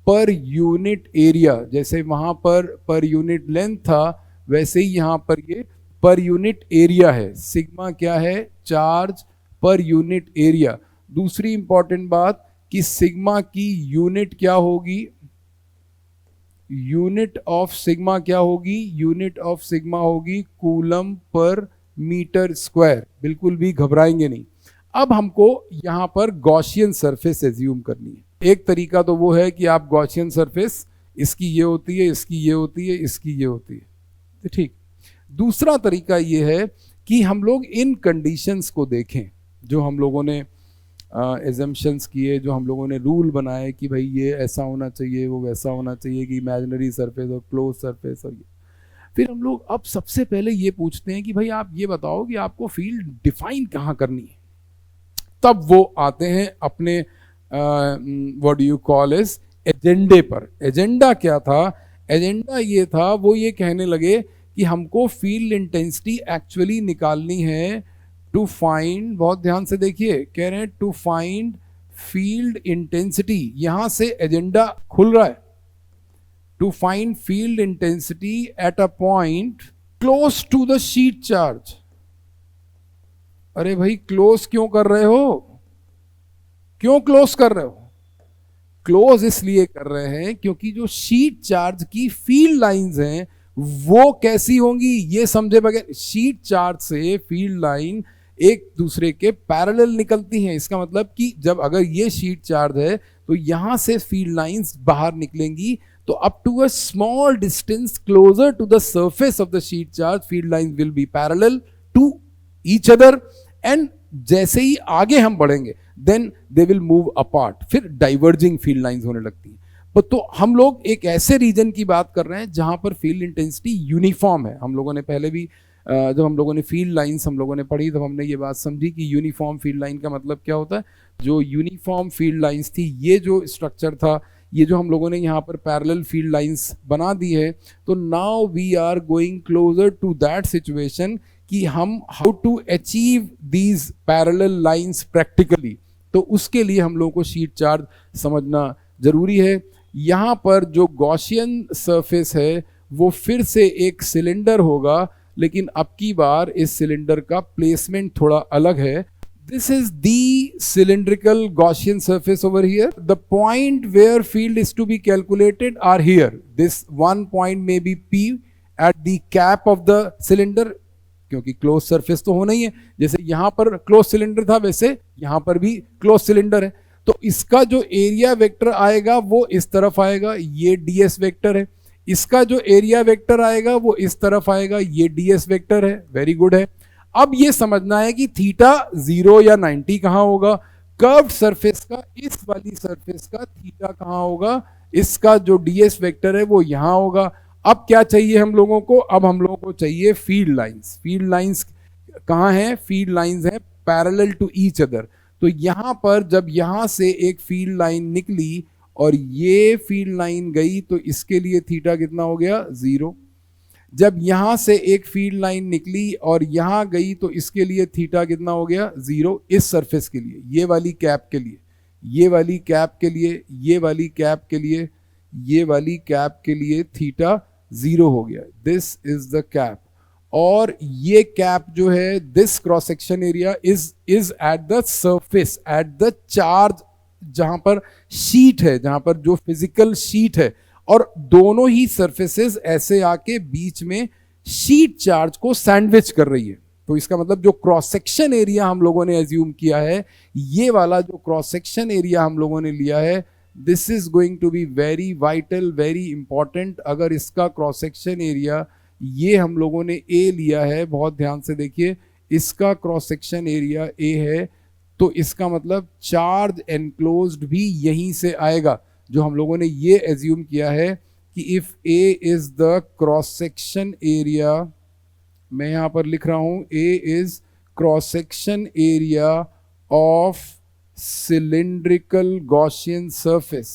पर यूनिट एरिया, जैसे वहां पर यूनिट लेंथ था, वैसे ही यहां पर ये पर यूनिट एरिया है। सिग्मा क्या है? Charge per unit area. दूसरी इंपॉर्टेंट बात कि सिग्मा की यूनिट क्या होगी? यूनिट ऑफ सिग्मा क्या होगी? यूनिट ऑफ सिग्मा होगी कूलम पर मीटर स्क्वायर। बिल्कुल भी घबराएंगे नहीं। अब हमको यहां पर गॉसियन सरफेस एज्यूम करनी है। एक तरीका तो वो है कि आप गॉसियन सरफेस, इसकी ये होती है, इसकी ये होती है, इसकी ये होती है, तो ठीक। दूसरा तरीका ये है कि हम लोग इन कंडीशंस को देखें जो हम लोगों ने एजम्पशंस किए, जो हम लोगों ने रूल बनाए कि भाई ये ऐसा होना चाहिए, वो वैसा होना चाहिए, कि इमेजिनरी सरफेस और क्लोज सरफेस। और ये फिर हम लोग अब सबसे पहले ये पूछते हैं कि भाई आप ये बताओ कि आपको फील्ड डिफाइन कहाँ करनी है। तब वो आते हैं अपने what do you call is एजेंडे पर। एजेंडा क्या था? एजेंडा ये था, वो ये कहने लगे कि हमको फील्ड इंटेंसिटी एक्चुअली निकालनी है टू फाइंड, बहुत ध्यान से देखिए, कह रहे हैं टू फाइंड फील्ड इंटेंसिटी। यहां से एजेंडा खुल रहा है। To find field intensity at a point close to the sheet charge. अरे भाई क्लोज क्यों कर रहे हो? क्यों क्लोज कर रहे हो? क्लोज इसलिए कर रहे हैं क्योंकि जो शीट चार्ज की फील्ड लाइंस हैं वो कैसी होंगी ये समझे बगैर। शीट चार्ज से फील्ड लाइन एक दूसरे के पैरेलल निकलती हैं। इसका मतलब कि जब अगर ये शीट चार्ज है तो यहां से फील्ड लाइंस बाहर निकलेंगी, तो up to a small distance closer to the surface of the sheet charge field lines will be parallel to each other, and जैसे ही आगे हम बढ़ेंगे then they will move apart, फिर डाइवर्जिंग फील्ड लाइंस होने लगती हैं। तो हम लोग एक ऐसे रीजन की बात कर रहे हैं जहां पर फील्ड इंटेंसिटी यूनिफॉर्म है। हम लोगों ने पहले भी जब हम लोगों ने फील्ड लाइंस हम लोगों ने पढ़ी तब हमने ये बात समझी कि यूनिफॉर्म फील्ड लाइन का मतलब क्या होता है। जो यूनिफॉर्म फील्ड लाइंस थी, ये जो स्ट्रक्चर था, ये जो हम लोगों ने यहाँ पर पैरेलल फील्ड लाइंस बना दी है, तो now we are going closer to that situation कि हम how to achieve these parallel lines practically. तो उसके लिए हम लोगों को शीट चार्ज समझना जरूरी है। यहाँ पर जो गॉसियन सरफेस है वो फिर से एक सिलेंडर होगा, लेकिन अब की बार इस सिलेंडर का प्लेसमेंट थोड़ा अलग है। This is the cylindrical Gaussian surface over here. The point where field is to be calculated are here. This one point may be P at the cap of the cylinder, क्योंकि close surface तो होना ही है। जैसे यहां पर close cylinder था वैसे यहां पर भी क्लोज सिलेंडर है, तो इसका जो एरिया वेक्टर आएगा वो इस तरफ आएगा, ये ds वेक्टर है। इसका जो एरिया वेक्टर आएगा वो इस तरफ आएगा, ये ds वेक्टर है। वेरी गुड है। अब ये समझना है कि थीटा 0 या 90 कहां होगा। कर्व्ड सरफेस का, इस वाली सरफेस का थीटा कहां होगा? इसका जो ds वेक्टर है वो यहां होगा। अब क्या चाहिए हम लोगों को? अब हम लोगों को चाहिए फील्ड लाइंस। फील्ड लाइंस कहां हैं? फील्ड लाइंस हैं पैरेलल टू ईच अदर। तो यहां पर जब यहां से एक फील्ड लाइन निकली और ये फील्ड लाइन गई तो इसके लिए थीटा कितना हो गया? 0। जब यहां से एक फील्ड लाइन निकली और यहां गई तो इसके लिए थीटा कितना हो गया 0, इस सरफेस के लिए, ये वाली कैप के लिए, ये वाली कैप के लिए, ये वाली कैप के लिए, ये वाली कैप के लिए थीटा 0 हो गया। This is the cap. और ये कैप जो है, this cross section area is at the surface, at the charge, जहां पर शीट है, जहां पर जो फिजिकल शीट है, और दोनों ही सरफेसेस ऐसे आके बीच में शीट चार्ज को सैंडविच कर रही है। तो इसका मतलब जो क्रॉस सेक्शन एरिया हम लोगों ने एज्यूम किया है, ये वाला जो क्रॉस सेक्शन एरिया हम लोगों ने लिया है, this is going to be very vital, very important. अगर इसका क्रॉस सेक्शन एरिया, ये हम लोगों ने ए लिया है, बहुत ध्यान से देखिए, इसका क्रॉस सेक्शन एरिया ए है, तो इसका मतलब चार्ज एनक्लोज्ड भी यहीं से आएगा। जो हम लोगों ने ये एज्यूम किया है कि if A is the cross section area, मैं यहां पर लिख रहा हूं, A is cross section area of cylindrical Gaussian surface,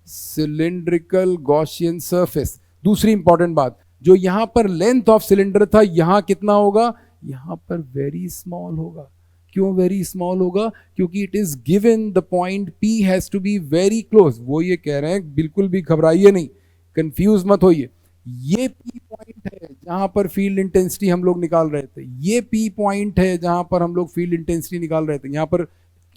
cylindrical Gaussian surface. दूसरी इंपॉर्टेंट बात, जो यहां पर लेंथ ऑफ सिलेंडर था, यहां कितना होगा, यहां पर वेरी स्मॉल होगा। क्यों वेरी स्मॉल होगा? क्योंकि it is given the point P has to be very close. वो ये कह रहे हैं, बिल्कुल भी घबराइए नहीं, कंफ्यूज मत होइए। ये P पॉइंट है जहां पर फील्ड इंटेंसिटी हम लोग निकाल रहे थे, ये P पॉइंट है जहां पर हम लोग फील्ड इंटेंसिटी निकाल रहे थे, यहां पर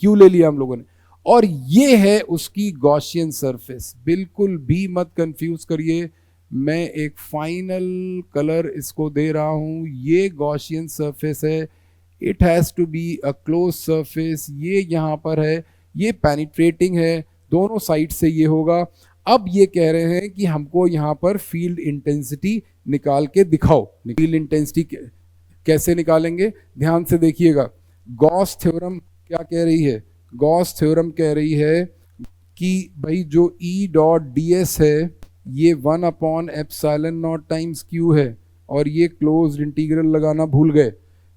Q ले लिया हम लोगों ने, और ये है उसकी गॉसियन सरफेस। बिल्कुल भी मत कंफ्यूज करिए, मैं एक फाइनल कलर इसको दे रहा हूं, ये गॉसियन सरफेस है, it has to be a close surface. ये यहां पर है, ये पेनिट्रेटिंग है, दोनों साइड से ये होगा। अब ये कह रहे हैं कि हमको यहां पर फील्ड इंटेंसिटी निकाल के दिखाओ। फील्ड इंटेंसिटी कैसे निकालेंगे, ध्यान से देखिएगा। गॉस थ्योरम क्या कह रही है? गॉस थ्योरम कह रही है कि भाई जो E डॉट ds है, ये 1/ε0 टाइम्स Q है, और ये क्लोज्ड इंटीग्रल लगाना भूल गए।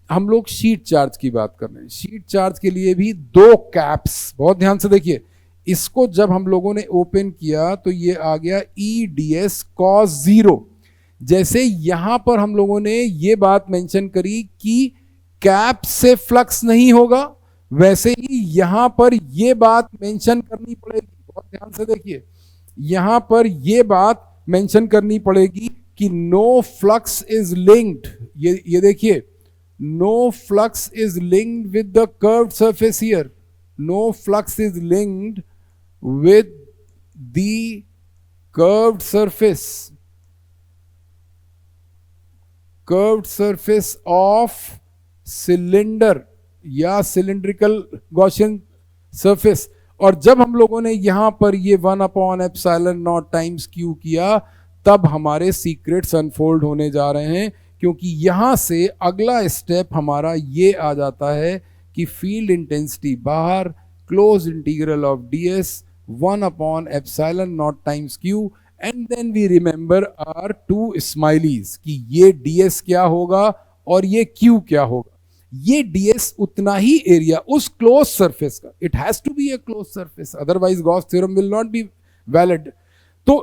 हम लोग शीट चार्ज की बात कर रहे हैं। शीट चार्ज के लिए भी दो कैप्स, बहुत ध्यान से देखिए, इसको जब हम लोगों ने ओपन किया तो ये आ गया EDS cos 0। जैसे यहां पर हम लोगों ने ये बात मेंशन करी कि कैप से फ्लक्स नहीं होगा, वैसे ही यहां पर ये बात मेंशन करनी पड़ेगी। बहुत ध्यान से देखिए, यहां पर ये बात मेंशन करनी पड़ेगी कि नो फ्लक्स इज लिंक्ड। ये देखिए, no flux is linked with the curved surface here, no flux is linked with the curved surface of cylinder या cylindrical Gaussian surface। और जब हम लोगों ने यहां पर ये 1/ε0 टाइम्स Q किया, तब हमारे सीक्रेट्स अनफोल्ड होने जा रहे हैं, क्योंकि यहां से अगला स्टेप हमारा ये आ जाता है कि फील्ड इंटेंसिटी बाहर, close integral of ds 1/ε0 times Q, and then we remember are two smileys कि ये ds क्या होगा और ये Q क्या होगा। ये ds उतना ही एरिया उस क्लोज सरफेस का, it has to be a close surface, otherwise Gauss theorem will not be valid. तो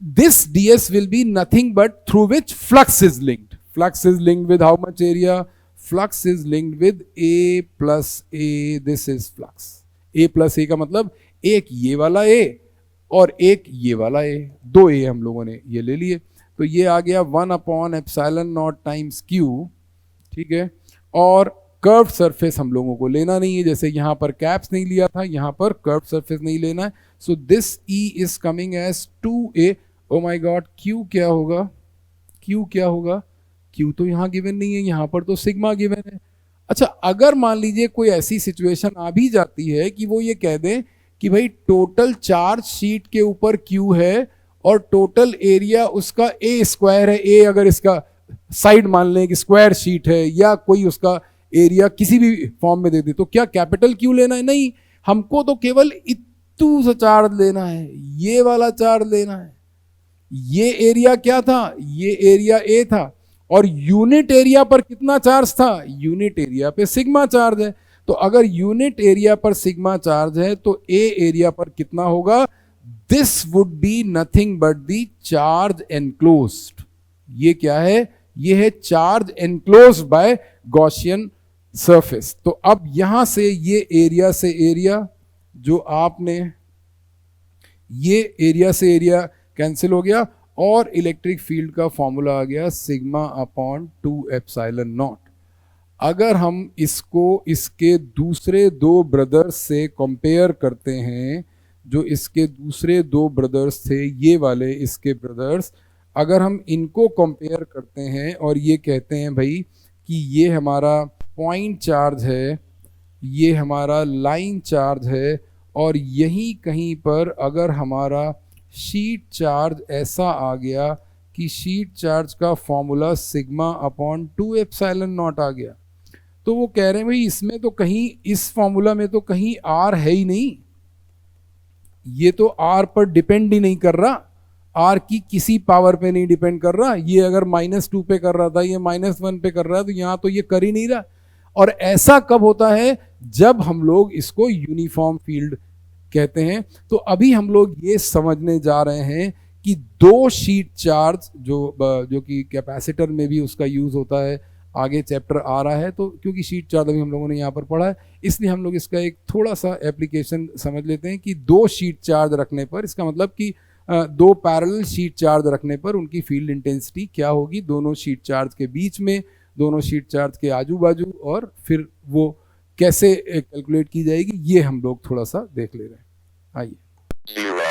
this ds will be nothing but through which flux is linked. Flux is linked with how much area? Flux is linked with A plus A. This is flux. A plus A का मतलब एक ये वाला A और एक ये वाला A, दो A हम लोगों ने ये ले लिए। तो ये आ गया 1/ε0 टाइम्स Q, ठीक है। और कर्व सरफेस हम लोगों को लेना नहीं है, जैसे यहाँ पर कैप्स नहीं लिया था, यहाँ पर कर्व सरफेस नहीं लेना है। So this E is coming as 2A। Oh my God, Q क्या होगा? Q क्या होगा? Q तो यहाँ गिवन नहीं है, यहाँ पर तो सिग्मा गिवन है। अच्छा, अगर मान लीजिए कोई ऐसी सिचुएशन आ भी जाती है कि वो ये कह दें कि भाई टोटल चार्ज शीट के ऊपर Q है और टोटल एरिया उसका A स्क्वायर है, A अगर इसका साइड मान लें कि स्क्वायर शीट है, या कोई उसका एरिया किसी भी फॉर्म में दे दे, तो क्या कैपिटल Q लेना है? नहीं, हमको तो केवल इतू सा चार्ज लेना है, ये वाला चार्ज लेना है। ये एरिया क्या था? ये एरिया A था, और यूनिट एरिया पर कितना चार्ज था? यूनिट एरिया पे सिग्मा चार्ज है। तो अगर यूनिट एरिया पर सिग्मा चार्ज है तो ए एरिया पर कितना होगा? This would be nothing but the charge enclosed. ये क्या है? ये है charge enclosed bye Gaussian surface. तो अब यहां से ये एरिया से एरिया जो आपने, ये एरिया से एरिया कैंसिल हो गया और इलेक्ट्रिक फील्ड का फॉर्मूला आ गया सिग्मा अपॉन 2 एप्सिलॉन नॉट। अगर हम इसको इसके दूसरे दो ब्रदर्स से कंपेयर करते हैं, जो इसके दूसरे दो ब्रदर्स थे, ये वाले इसके ब्रदर्स, अगर हम इनको कंपेयर करते हैं और ये कहते हैं भाई कि ये हमारा पॉइंट चार्ज है, ये हमारा लाइन चार्ज है, और यहीं कहीं पर अगर हमारा शीट चार्ज ऐसा आ गया कि शीट चार्ज का formula sigma upon 2 epsilon naught आ गया, तो वो कह रहे हैं भाई इसमें तो कहीं, इस फॉर्मूला में तो कहीं आर है ही नहीं, ये तो आर पर डिपेंड ही नहीं कर रहा, आर की किसी पावर पे नहीं डिपेंड कर रहा। ये अगर -2 पे कर रहा था, ये -1 पे कर रहा है, तो यहां तो ये कर ही नहीं रहा। और ऐसा कब होता है? जब हम लोग इसको यूनिफॉर्म फील्ड कहते हैं। तो अभी हम लोग ये समझने जा रहे हैं कि दो शीट चार्ज जो कि कैपेसिटर में भी उसका यूज होता है, आगे चैप्टर आ रहा है, तो क्योंकि शीट चार्ज अभी हम लोगों ने यहाँ पर पढ़ा है, इसलिए हम लोग इसका एक थोड़ा सा एप्लीकेशन समझ लेते हैं कि दो शीट चार्ज रखने पर, इसका मतलब कि दो पैरेलल शीट चार्ज रखने पर उनकी फील्ड इंटेंसिटी क्या होगी, दोनों शीट चार्ज के बीच में, दोनों शीट चार्ज के आजू बाजू, और फिर वो कैसे कैलकुलेट की जाएगी, ये हम लोग थोड़ा सा देख ले रहे हैं। आइए।